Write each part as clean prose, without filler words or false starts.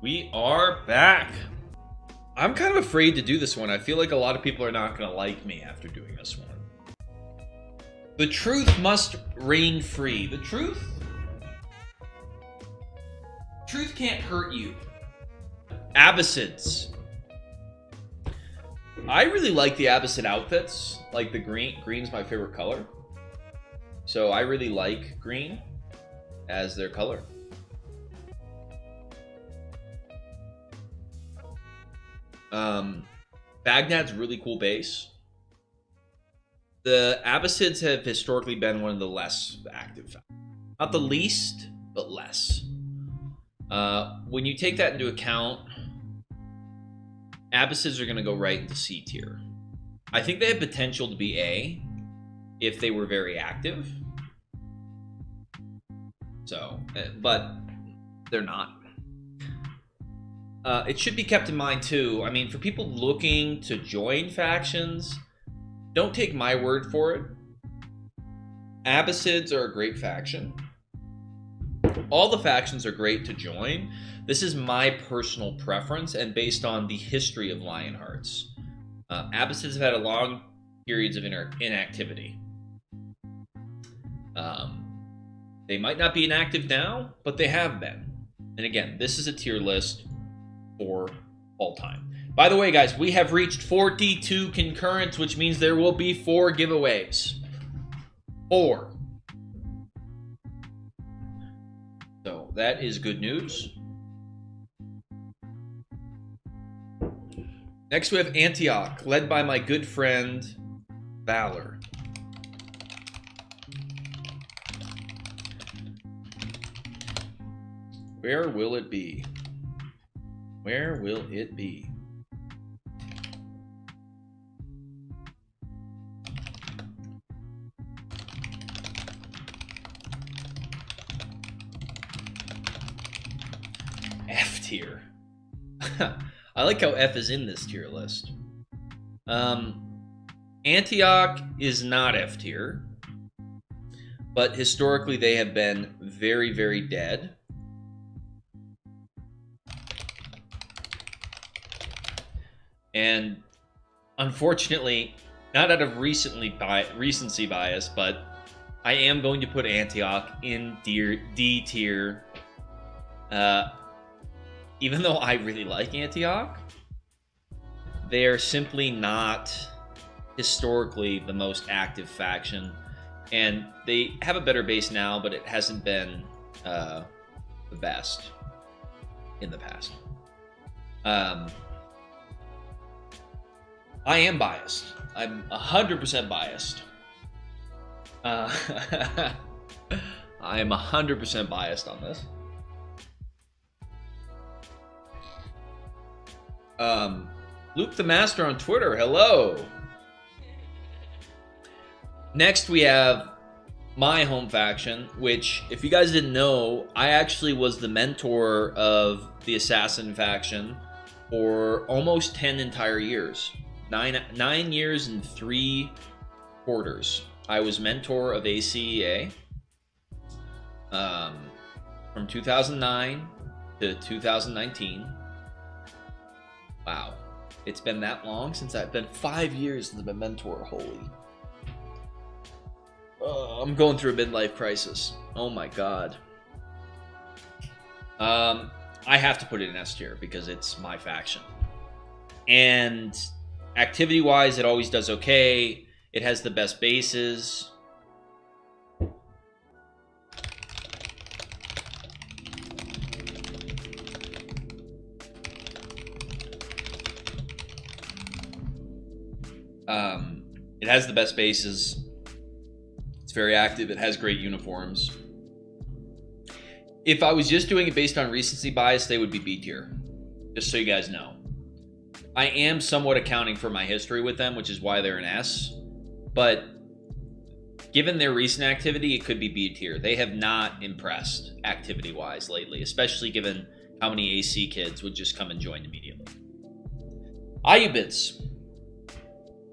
We are back. I'm kind of afraid to do this one. I feel like a lot of people are not going to like me after doing this one. The truth must reign free. The truth can't hurt you. Abbasids. I really like the Abbasid outfits. Like the green. Green's my favorite color. So I really like green as their color. Baghdad's really cool base. The Abbasids have historically been one of the less active. Not the least, but less. When you take that into account, Abbasids are going to go right into C tier. I think they have potential to be A if they were very active. So, but they're not. It should be kept in mind too. I mean, for people looking to join factions, don't take my word for it. Abbasids are a great faction. All the factions are great to join. This is my personal preference and based on the history of Lionhearts. Abbasids have had a long periods of inactivity. They might not be inactive now, but they have been. And again, this is a tier list for all time. By the way, guys, we have reached 42 concurrents, which means there will be 4 giveaways. 4. So that is good news. Next, we have Antioch, led by my good friend Valor. Where will it be? Where will it be? F tier. I like how F is in this tier list. Antioch is not F tier, but historically they have been very, very dead. And unfortunately, not out of recency bias, but I am going to put Antioch in D tier. Even though I really like Antioch, they are simply not historically the most active faction. And they have a better base now, but it hasn't been the best in the past. I am biased. I'm 100% biased. I am 100% biased on this. Luke the Master on Twitter, hello. Next we have my home faction, which, if you guys didn't know, I actually was the mentor of the Assassin faction for almost 10 entire years. 9 years and 3 quarters. I was mentor of ACEA from 2009 to 2019. Wow, it's been that long since I've been 5 years since I've been mentor. Holy, I'm going through a midlife crisis. Oh my god. I have to put it in S tier because it's my faction, and activity-wise, it always does okay. It has the best bases. It has the best bases. It's very active. It has great uniforms. If I was just doing it based on recency bias, they would be B tier. Just so you guys know. I am somewhat accounting for my history with them, which is why they're an S. But given their recent activity, it could be B tier. They have not impressed activity-wise lately, especially given how many AC kids would just come and join immediately. Ayyubids.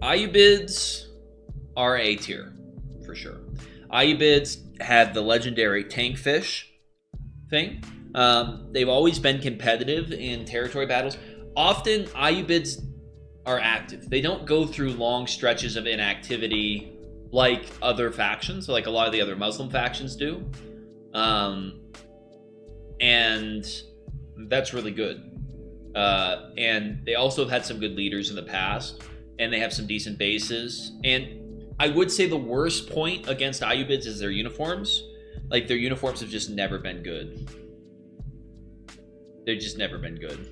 Ayyubids are A tier, for sure. Ayyubids had the legendary tankfish thing. They've always been competitive in territory battles. Often, Ayyubids are active. They don't go through long stretches of inactivity like other factions, like a lot of the other Muslim factions do. And that's really good. And they also have had some good leaders in the past, and they have some decent bases. And I would say the worst point against Ayyubids is their uniforms. Like, their uniforms have just never been good. They've just never been good.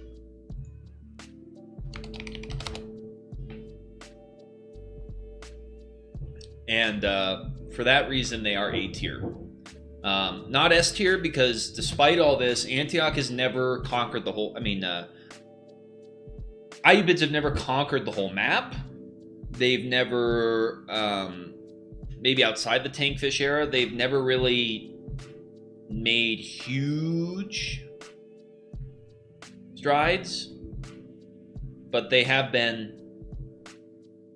And for that reason, they are A tier. Not S tier, because despite all this, Antioch has never conquered the whole... Ayyubids have never conquered the whole map. They've never... maybe outside the Tankfish era, they've never really made huge strides. But they have been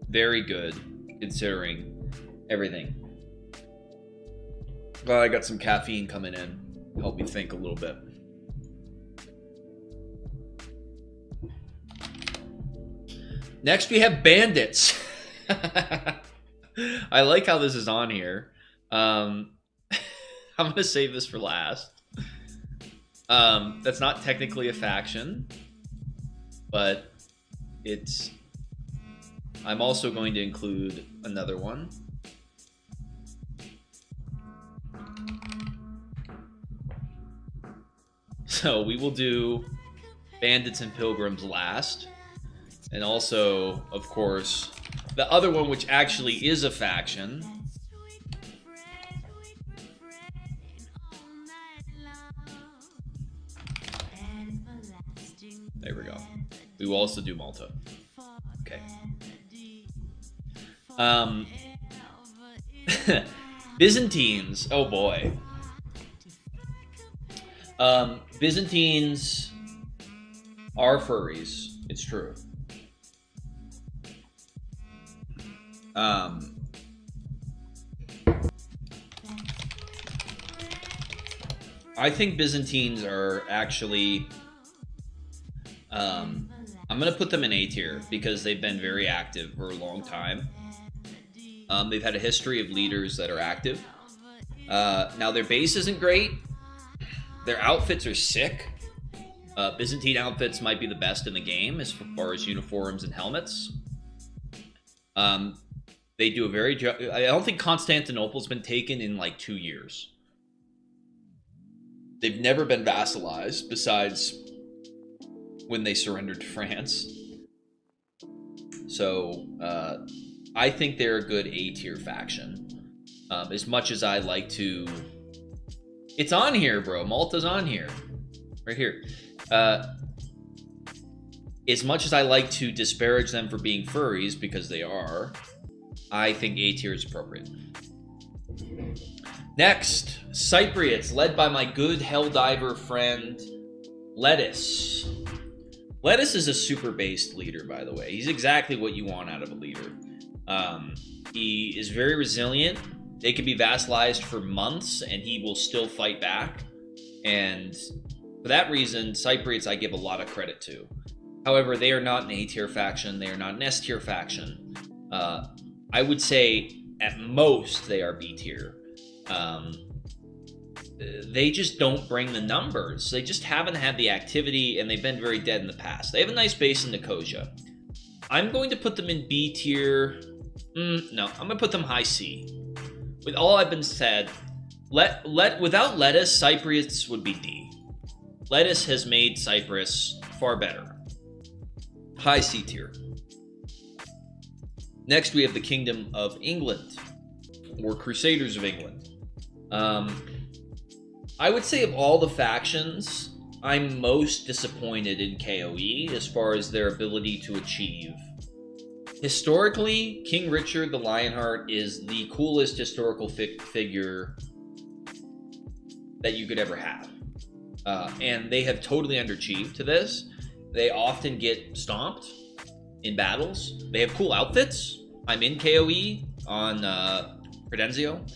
very good, considering everything. Well, I got some caffeine coming in. Help me think a little bit. Next, we have bandits. I like how this is on here. I'm going to save this for last. That's not technically a faction, but it's... I'm also going to include another one. So we will do bandits and pilgrims last. And also, of course, the other one, which actually is a faction. There we go. We will also do Malta. Okay. Byzantines. Oh boy. Byzantines are furries. It's true. I think Byzantines are actually... I'm going to put them in A tier because they've been very active for a long time. They've had a history of leaders that are active. Now, their base isn't great. Their outfits are sick. Byzantine outfits might be the best in the game as far as uniforms and helmets. They do a very... I don't think Constantinople's been taken in like 2 years. They've never been vassalized besides when they surrendered to France. So, I think they're a good A-tier faction. As much as I like to... It's on here, bro. Malta's on here. Right here. As much as I like to disparage them for being furries, because they are, I think A tier is appropriate. Next, Cypriots, led by my good Helldiver friend, Lettuce. Lettuce is a super-based leader, by the way. He's exactly what you want out of a leader. He is very resilient. They can be vassalized for months, and he will still fight back. And for that reason, Cypriots I give a lot of credit to. However, they are not an A-tier faction. They are not an S-tier faction. I would say, at most, they are B-tier. They just don't bring the numbers. They just haven't had the activity, and they've been very dead in the past. They have a nice base in Nicosia. I'm going to put them in B-tier. No, I'm going to put them high C. With all I've been said, without Lettuce, Cypriots would be D. Lettuce has made Cyprus far better. High C tier. Next, we have the Kingdom of England, or Crusaders of England. I would say of all the factions, I'm most disappointed in KOE as far as their ability to achieve. Historically, King Richard the Lionheart is the coolest historical figure that you could ever have. And they have totally underachieved to this. They often get stomped in battles. They have cool outfits. I'm in KOE on Credenzio.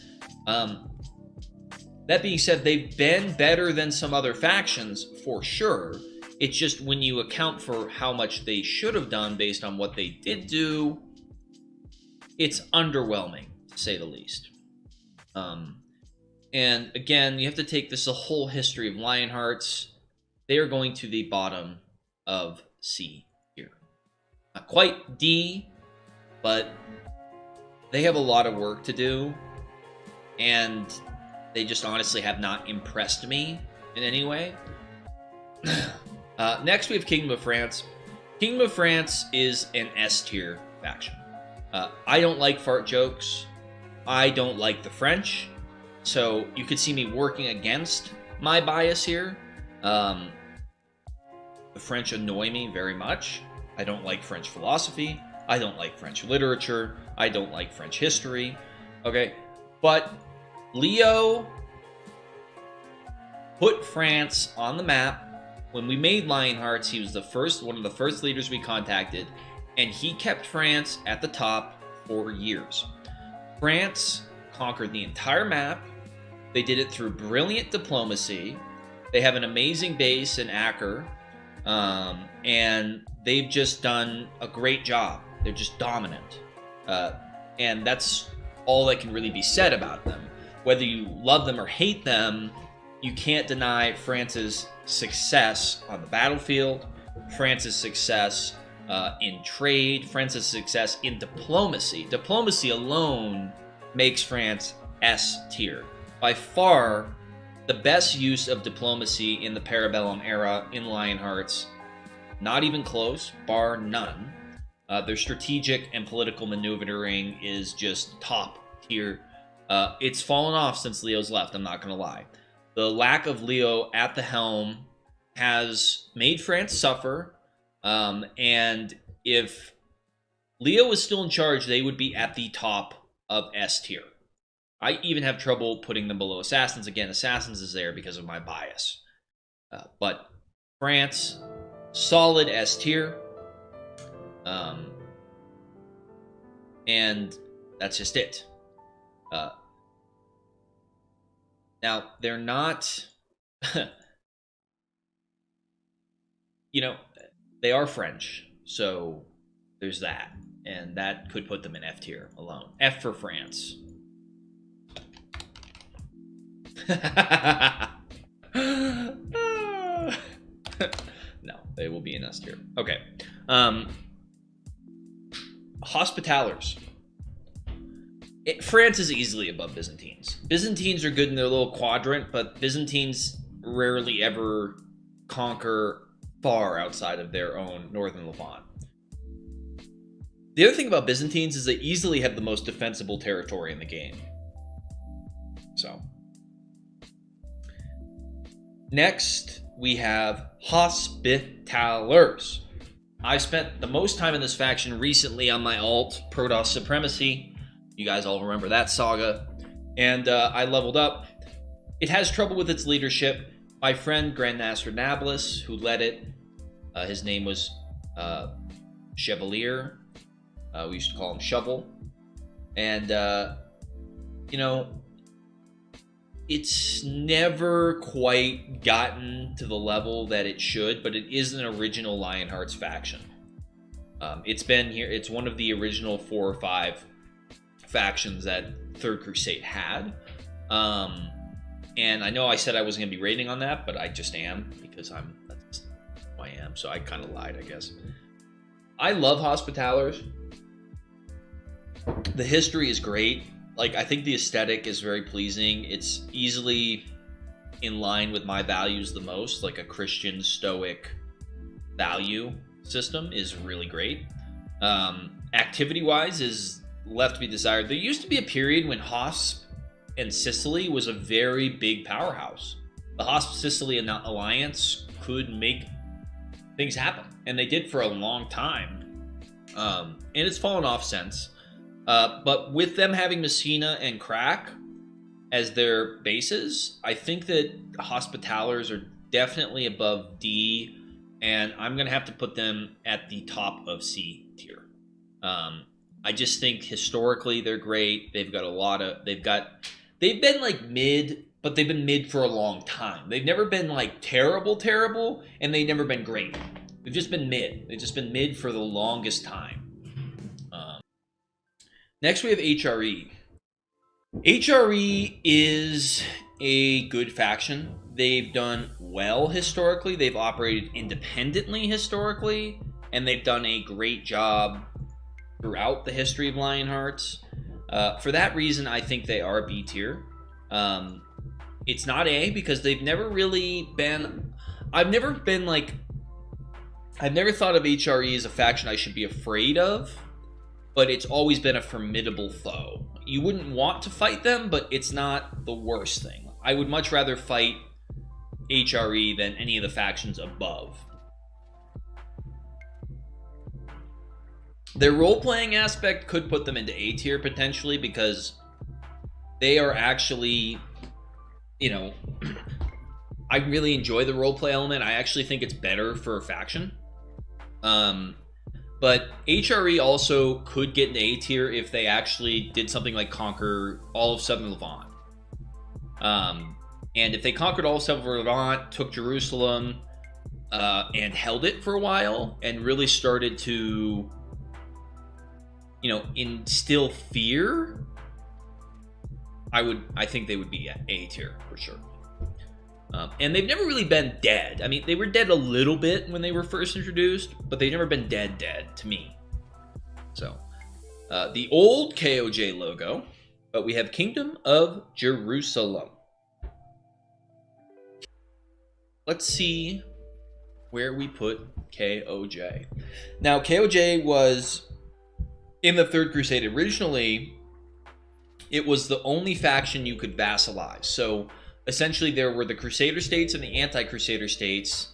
That being said, they've been better than some other factions for sure. It's just when you account for how much they should have done based on what they did do, it's underwhelming, to say the least. And again, you have to take this a whole history of Lionhearts. They are going to the bottom of C here. Not quite D, but they have a lot of work to do, and they just honestly have not impressed me in any way. Next, we have Kingdom of France. Kingdom of France is an S tier faction. I don't like fart jokes. I don't like the French. So you could see me working against my bias here. The French annoy me very much. I don't like French philosophy. I don't like French literature. I don't like French history. Okay, but Leo put France on the map. When we made Lionhearts, he was one of the first leaders we contacted, and he kept France at the top for years. France conquered the entire map. They did it through brilliant diplomacy. They have an amazing base in Acre, and they've just done a great job. They're just dominant, and that's all that can really be said about them. Whether you love them or hate them, you can't deny France's success on the battlefield, France's success in trade, France's success in diplomacy. Diplomacy alone makes France S tier. By far, the best use of diplomacy in the Parabellum era in Lionhearts, not even close, bar none. Their strategic and political maneuvering is just top tier. It's fallen off since Leo's left, I'm not going to lie. The lack of Leo at the helm has made France suffer, and if Leo was still in charge, they would be at the top of S tier. I even have trouble putting them below Assassins. Again, Assassins is there because of my bias. But France, solid S tier. And that's just it. Now, they're not... they are French, so there's that. And that could put them in F tier alone. F for France. No, they will be in S tier. Okay. Hospitallers. France is easily above Byzantines. Byzantines are good in their little quadrant, but Byzantines rarely ever conquer far outside of their own northern Levant. The other thing about Byzantines is they easily have the most defensible territory in the game. So, next we have Hospitallers. I spent the most time in this faction recently on my alt, Protoss Supremacy. You guys all remember that saga. And I leveled up. It has trouble with its leadership. My friend Grandmaster Nablus, who led it, his name was Chevalier. We used to call him Shovel. And, it's never quite gotten to the level that it should, but it is an original Lionhearts faction. It's been here. It's one of the original 4 or 5 factions that Third Crusade had. And I know I said I wasn't going to be rating on that, but I just am, because that's who I am. So I kind of lied, I guess. I love Hospitallers. The history is great. Like, I think the aesthetic is very pleasing. It's easily in line with my values the most. Like, a Christian stoic value system is really great. Activity-wise is left to be desired. There used to be a period when Hosp and Sicily was a very big powerhouse. The Hosp-Sicily alliance could make things happen, and they did for a long time. And it's fallen off since. But with them having Messina and Crack as their bases, I think that Hospitallers are definitely above D, and I'm going to have to put them at the top of C tier. I just think historically they're great. They've got they've been like mid but they've been mid for a long time. They've never been like terrible, and they've never been great. They've just been mid. They've just been mid for the longest time. Next, we have HRE. HRE is a good faction. They've done well historically. They've operated independently historically, and they've done a great job throughout the history of Lionhearts. For that reason, I think they are B tier. It's not A because they've never really been... I've never thought of HRE as a faction I should be afraid of, but it's always been a formidable foe. You wouldn't want to fight them, but it's not the worst thing. I would much rather fight HRE than any of the factions above. Their role-playing aspect could put them into A tier potentially, because they are actually, you know, I really enjoy the role-play element. I actually think it's better for a faction. But HRE also could get into A tier if they actually did something like conquer all of Southern Levant. And if they conquered all of Southern Levant, took Jerusalem, and held it for a while, and really started to, you know, instill fear, I think they would be at A tier for sure. And they've never really been dead. I mean, they were dead a little bit when they were first introduced, but they've never been dead to me. So, the old KOJ logo, but we have Kingdom of Jerusalem. Let's see where we put KOJ. Now, KOJ was in the Third Crusade. Originally, it was the only faction you could vassalize. So, essentially, there were the Crusader states and the anti-Crusader states,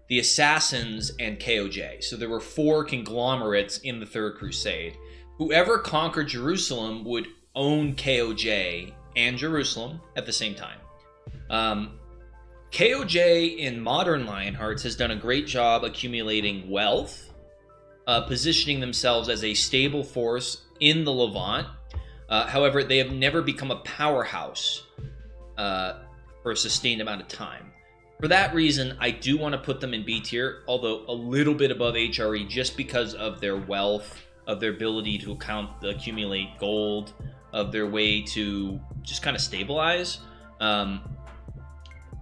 the Assassins, and KOJ. So there were 4 conglomerates in the Third Crusade. Whoever conquered Jerusalem would own KOJ and Jerusalem at the same time. KOJ in modern Lionhearts has done a great job accumulating wealth, positioning themselves as a stable force in the Levant. However, they have never become a powerhouse for a sustained amount of time. For that reason, I do want to put them in B tier, although a little bit above HRE, just because of their wealth, of their ability to accumulate gold, of their way to just kind of stabilize.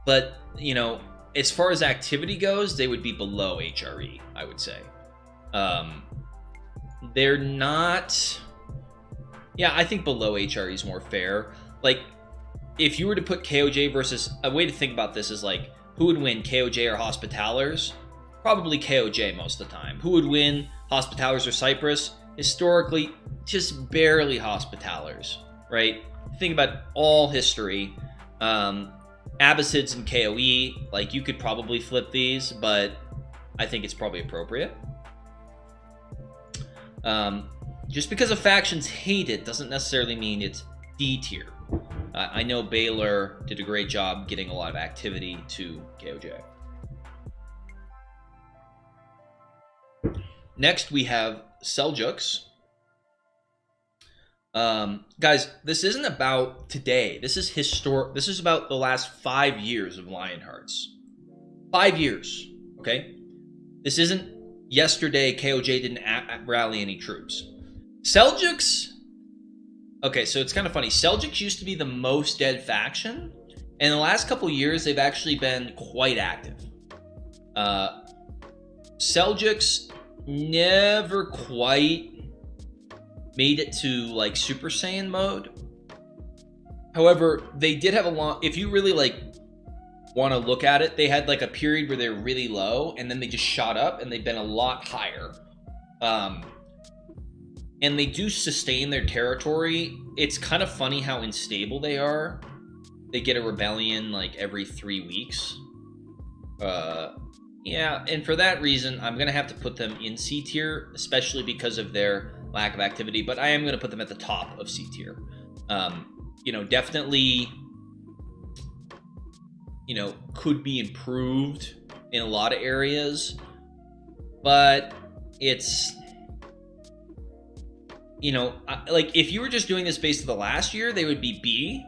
But, you know, as far as activity goes, they would be below HRE, I would say. They're not... Yeah, I think below HRE is more fair. Like, if you were to put KOJ versus... A way to think about this is like, who would win, KOJ or Hospitallers? Probably KOJ most of the time. Who would win, Hospitallers or Cyprus? Historically, just barely Hospitallers, right? Think about all history. Abbasids and KOE, like, you could probably flip these, but I think it's probably appropriate. Just because a faction's hated doesn't necessarily mean it's D tier. I know Baylor did a great job getting a lot of activity to KOJ. Next, we have Seljuks. Guys, this isn't about today. This is historic. This is about the last 5 years of Lionhearts. 5 years, okay? This isn't yesterday KOJ didn't rally any troops. Seljuks... Okay, so it's kind of funny. Seljuks used to be the most dead faction, and in the last couple years, they've actually been quite active. Seljuks never quite made it to, like, Super Saiyan mode. However, they did have a long... If you really, like, want to look at it, they had, like, a period where they were really low, and then they just shot up, and they've been a lot higher. And they do sustain their territory. It's kind of funny how unstable they are. They get a rebellion like every 3 weeks. Yeah, and for that reason, I'm going to have to put them in C tier, especially because of their lack of activity. But I am going to put them at the top of C tier. You know, definitely, you know, could be improved in a lot of areas. But it's... You know, like, if you were just doing this based on the last year, they would be B.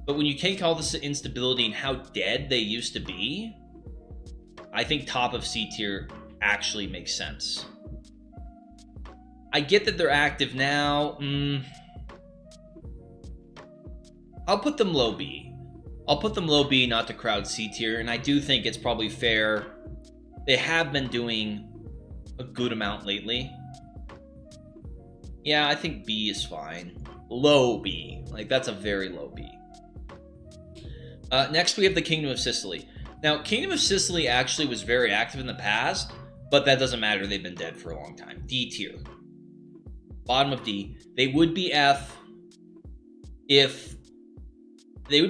But when you take all this instability and how dead they used to be, I think top of C tier actually makes sense. I get that they're active now. I'll put them low B. I'll put them low B, not to crowd C tier, and I do think it's probably fair. They have been doing a good amount lately. Yeah, I think B is fine. Low B. Like, that's a very low B. Next, we have the Kingdom of Sicily. Now, Kingdom of Sicily actually was very active in the past, but that doesn't matter. They've been dead for a long time. D tier. Bottom of D. They would be F if they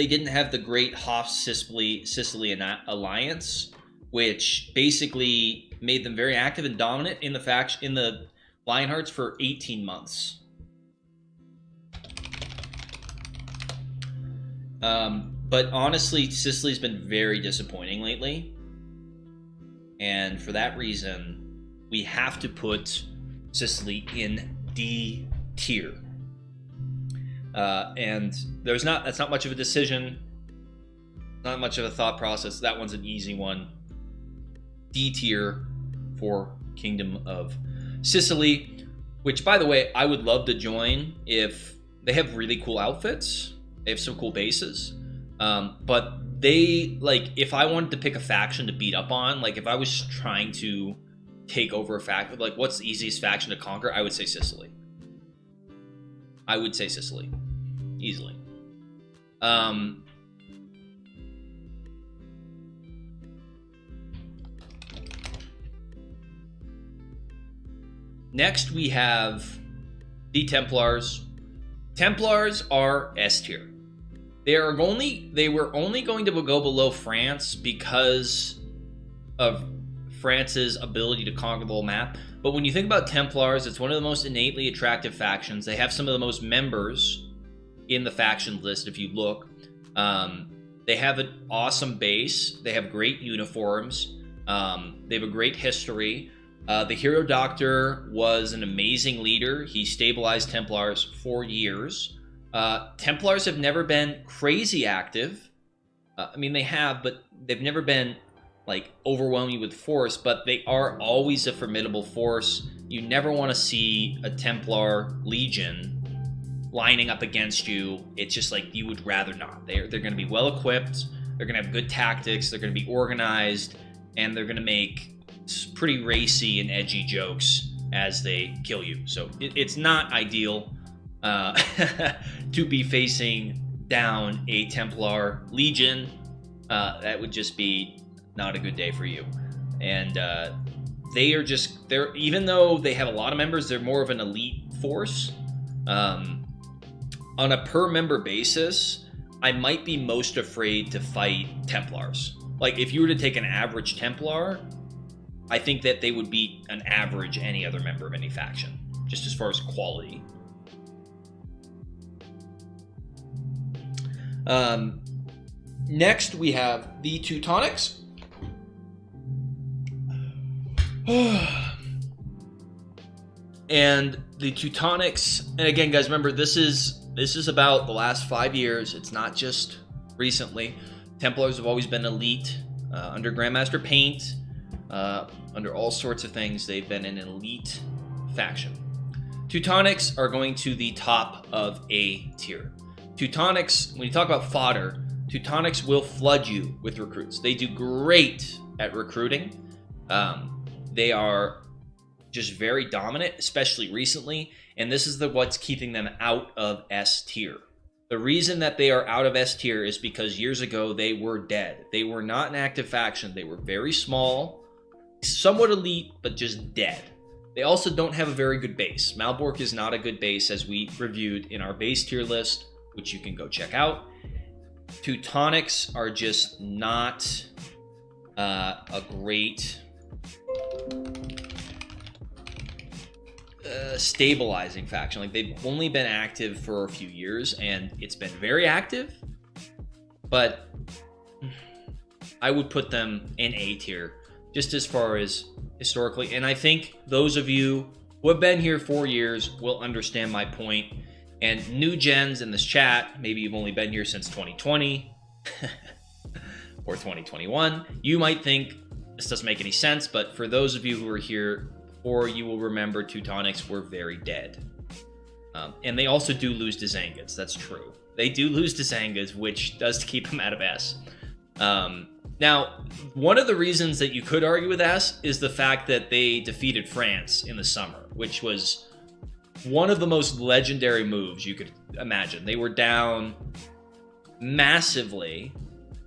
didn't have the Great Hof-Sicily alliance, which basically made them very active and dominant in the Lionhearts for 18 months. But honestly, Sicily's been very disappointing lately. And for that reason, we have to put Sicily in D tier. And that's not much of a decision, not much of a thought process. That one's an easy one. D tier for Kingdom of Sicily, which, by the way, I would love to join if they have really cool outfits. They have some cool bases. But they, like, if I wanted to pick a faction to beat up on, like if I was trying to take over a faction, like what's the easiest faction to conquer, I would say Sicily. Easily. Next we have the Templars. Templars are S tier. They were only going to go below France because of France's ability to conquer the whole map. But when you think about Templars, it's one of the most innately attractive factions. They have some of the most members in the faction list if you look. They have an awesome base. They have great uniforms. They have a great history. The Hero Doctor was an amazing leader. He stabilized Templars for years. Templars have never been crazy active. I mean, they have, but they've never been like overwhelm you with force, but they are always a formidable force. You never want to see a Templar Legion lining up against you. It's just like you would rather not. They're going to be well equipped. They're going to have good tactics. They're going to be organized, and they're going to make pretty racy and edgy jokes as they kill you. So it's not ideal to be facing down a Templar Legion. That would just be not a good day for you. And they're even though they have a lot of members, they're more of an elite force. On a per member basis, I might be most afraid to fight Templars. Like if you were to take an average Templar, I think that they would beat an average any other member of any faction, just as far as quality. Next, we have the Teutonics. And the Teutonics, and again, guys, remember, this is about the last 5 years. It's not just recently. Templars have always been elite. Under Grandmaster Paint, under all sorts of things, they've been an elite faction. Teutonics are going to the top of A tier. Teutonics, when you talk about fodder, Teutonics will flood you with recruits. They do great at recruiting. They are just very dominant, especially recently, and this is what's keeping them out of S tier. The reason that they are out of S tier is because years ago they were dead. They were not an active faction. They were very small, somewhat elite, but just dead. They also don't have a very good base. Malbork is not a good base, as we reviewed in our base tier list, which you can go check out. Teutonics are just not a great stabilizing faction. Like, they've only been active for a few years, and it's been very active, but I would put them in A tier, just as far as historically. And I think those of you who have been here 4 years will understand my point. And new gens in this chat, maybe you've only been here since 2020 or 2021, you might think this doesn't make any sense, but for those of you who were here before, you will remember Teutonics were very dead. And they also do lose to Zengids, that's true. They do lose to Zengids, which does keep them out of S. Now, one of the reasons that you could argue with S is the fact that they defeated France in the summer, which was one of the most legendary moves you could imagine. They were down massively,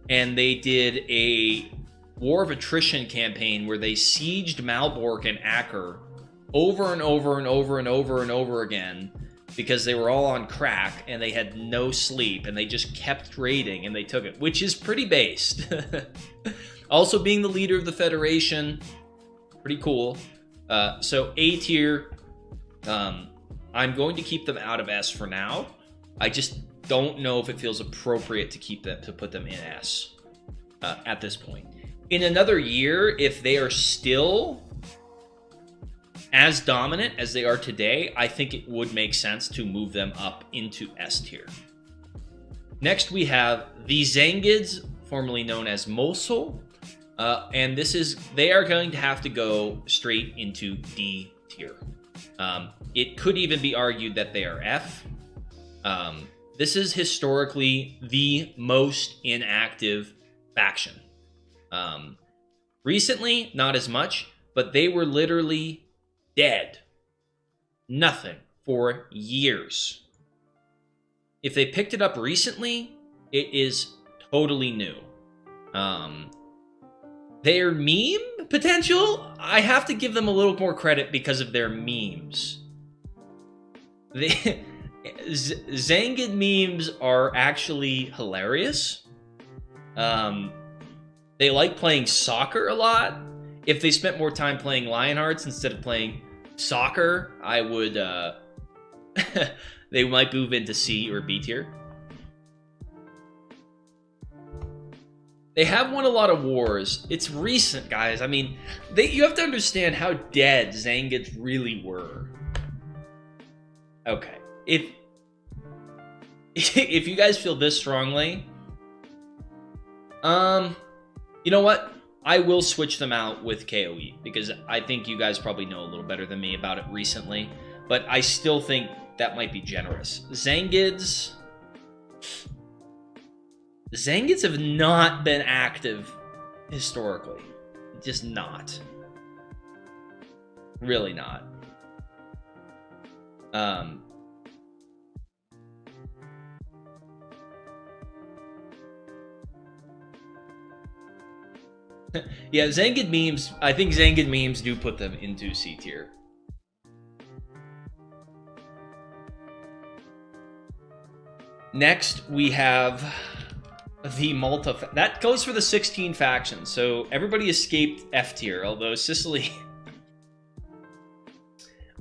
and they did a war of attrition campaign where they sieged Malbork and Acre over and over and over and over and over again because they were all on crack and they had no sleep, and they just kept raiding and they took it, which is pretty based. Also, being the leader of the Federation, pretty cool. So A tier, I'm going to keep them out of S for now. I just don't know if it feels appropriate to put them in S at this point. In another year, if they are still as dominant as they are today, I think it would make sense to move them up into S tier. Next, we have the Zengids, formerly known as Mosul, and they are going to have to go straight into D tier. It could even be argued that they are F. This is historically the most inactive faction. Recently, not as much, but they were literally dead. Nothing for years. If they picked it up recently, it is totally new. Their meme potential, I have to give them a little more credit because of their memes. Zengid memes are actually hilarious. They like playing soccer a lot. If they spent more time playing Lionhearts instead of playing soccer, I would they might move into C or B tier. They have won a lot of wars. It's recent, guys. I mean, you have to understand how dead Zengids really were. Okay. If you guys feel this strongly, you know what? I will switch them out with KOE because I think you guys probably know a little better than me about it recently, but I still think that might be generous. Zengids have not been active historically. Just not. Really not. Yeah, Zengid memes, I think Zengid memes do put them into C tier. Next, we have the Malta. That goes for the 16 factions. So everybody escaped F tier, although Sicily.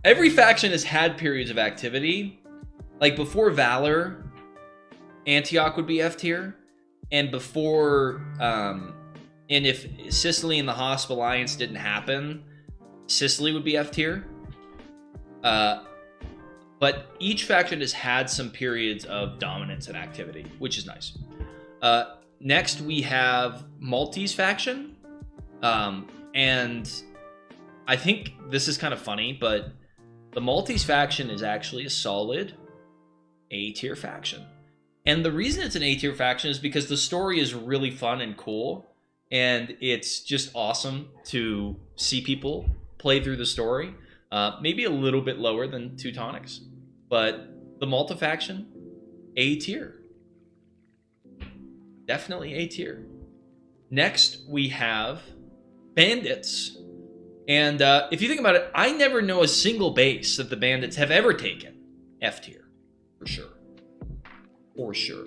Every faction has had periods of activity. Like before Valor, Antioch would be F tier. And before, and if Sicily and the Hosp Alliance didn't happen, Sicily would be F tier. But each faction has had some periods of dominance and activity, which is nice. Next, we have Maltese faction. And I think this is kind of funny, but the Maltese faction is actually a solid A-tier faction. And the reason it's an A-tier faction is because the story is really fun and cool. And it's just awesome to see people play through the story. Maybe a little bit lower than Teutonics. But the Malta faction, A tier. Definitely A tier. Next, we have Bandits. And if you think about it, I never know a single base that the Bandits have ever taken. F tier. For sure. For sure.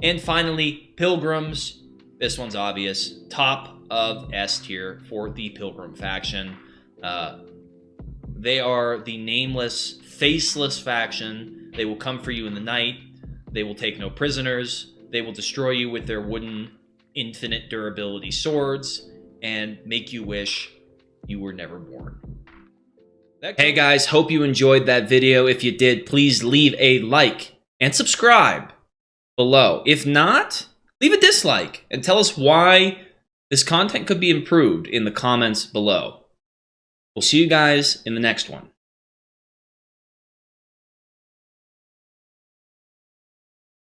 And finally, Pilgrims. This one's obvious. Top of S tier for the Pilgrim faction. They are the nameless, faceless faction. They will come for you in the night. They will take no prisoners. They will destroy you with their wooden, infinite durability swords and make you wish you were never born. Hey guys, hope you enjoyed that video. If you did, please leave a like and subscribe below. If not, leave a dislike and tell us why this content could be improved in the comments below. We'll see you guys in the next one.